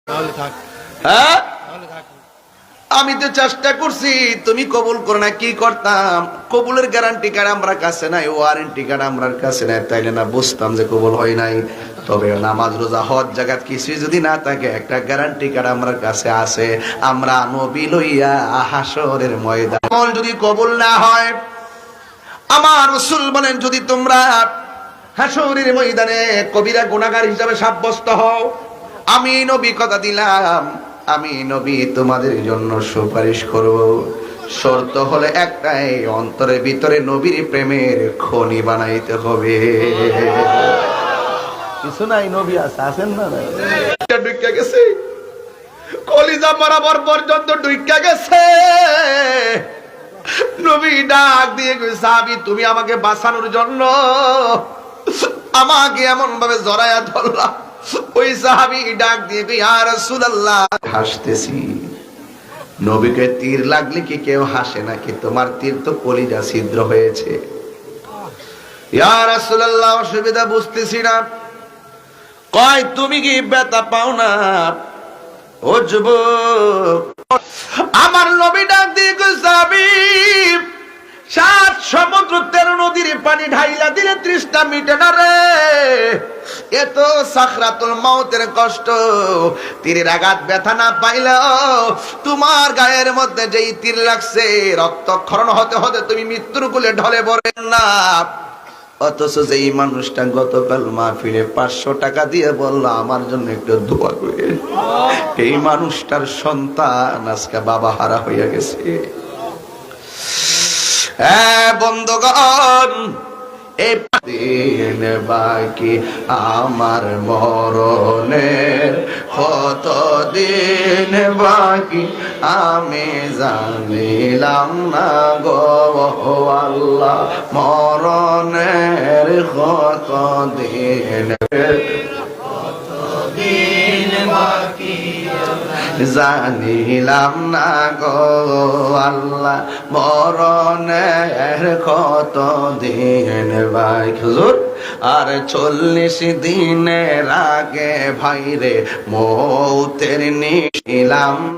হ্যাঁ, আমি তো চেষ্টা করছি, তুমি কবুল করো না, কি করতাম? কবুলের গ্যারান্টি কার্ড আমার কাছে নাই, ওয়ারেন্টি কার্ড আমার কাছে নাই, তাইলে না বুঝতাম যে কবুল হয় নাই। তবে নামাজ রোজা হজ জাকাত কিছুই যদি না থাকে, একটা গ্যারান্টি কার্ড আমার কাছে আছে। আমরা নবী লইয়া হাসরের ময়দান যদি কবুল না হয়, আমার রাসূল বলেন, যদি তোমরা হাসরের ময়দানে কবিরা গুনাহগার হিসাবে সাব্যস্ত হও, আমি নবী কথা দিলাম, আমি নবী তোমাদের জন্য সুপারিশ করব। শর্ত হলো একটাই, অন্তরের ভিতরে নবীর প্রেমের খনি বানাইতে হবে। কিছু নাই, নবী আছে, আছেন না? ঢুইকা গেছে, কলিজা বরাবর পর্যন্ত ঢুইকা গেছে। নবী ডাক দিয়ে কইছে, সাহাবী তুমি আমাকে বাঁচানোর জন্য আমাকে এমন ভাবে জড়ায়া ধরলা। ওই সাহাবী ডাক দিয়ে কই, ইয়া রাসূলুল্লাহ, হাসতেছি। নবীকে তীর লাগলে কি কেউ হাসে নাকি? তোমার তীর তো কলিজা ছিদ্র হয়েছে। ইয়া রাসূলুল্লাহ, অসুবিধা বুঝতেছি না। কয়, তুমি কি ব্যথা পাও না? ও যুবক, আমার নবী ডাক দিয়ে কই, সাহাবী, 7 সমুদ্র 13 নদীর পানি ঢাইলা দিলে 30টা মিটে না রে। এত সাকরাতুল মাউতের কষ্ট, তীরের আঘাত ব্যথা না পাইলেও তোমার গায়ের মধ্যে যেই তীর লাগছে, রক্তক্ষরণ হতে হতে তুমি মৃত্যুর কোলে ঢলে পড়েন না। অথচ যেই মানুষটা গতকাল মাহফিলে 500 টাকা দিয়ে বলল আমার জন্য একটু দোয়া করে, এই মানুষটার সন্তান আজকে বাবা হারা হইয়া গেছে। হ্যাঁ বন্ধুগণ, এই দিন বাকি আমার মরণের, কত দিন বাকি আমি জানিলাম না গো আল্লাহ, মরণের কত দিন বাকি জানিলাম না গো আল্লাহ, মরণের কত দিন বাকি। হুজুর, আর 40 দিনের আগে ভাইরে মৌতের নিলাম।